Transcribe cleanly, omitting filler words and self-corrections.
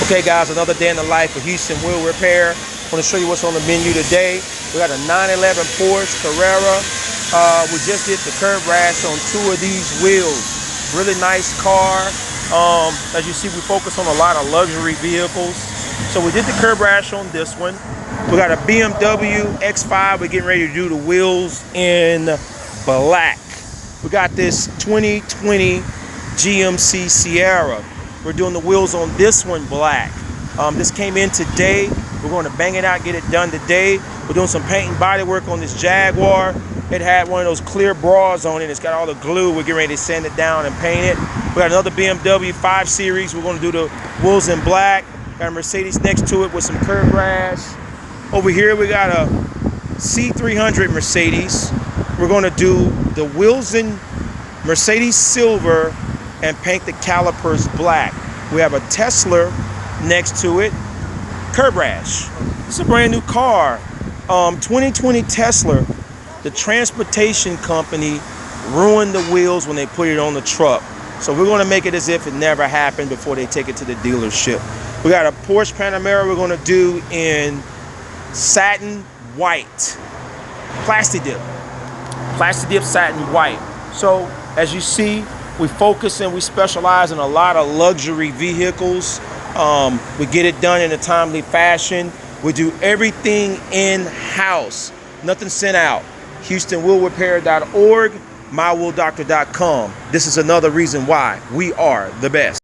Okay guys, another day in the life of Houston Wheel Repair. I want to show you what's on the menu today. We got a 911 Porsche Carrera. We just did the curb rash on 2 of these wheels. Really nice car. As you see, we focus on a lot of luxury vehicles. So we did the curb rash on this one. We got a BMW X5. We're getting ready to do the wheels in black. We got this 2020 GMC Sierra. We're doing the wheels on this one black. This came in today. We're going to bang it out, get it done today. We're doing some paint and body work on this Jaguar. It had one of those clear bras on it. It's got all the glue. We're getting ready to sand it down and paint it. We got another BMW 5 Series. We're going to do the wheels in black. Got a Mercedes next to it with some curb rash. Over here we got a C300 Mercedes. We're going to do the wheels in Mercedes silver and paint the calipers black. We have a Tesla next to it, curb rash. It's a brand new car, 2020 Tesla. The transportation company ruined the wheels when they put it on the truck. So we're gonna make it as if it never happened before they take it to the dealership. We got a Porsche Panamera we're gonna do in satin white, plastic dip satin white. So as you see, we focus and we specialize in a lot of luxury vehicles. We get it done in a timely fashion. We do everything in-house, nothing sent out. HoustonWheelRepair.org, mywheeldoctor.com. This is another reason why we are the best.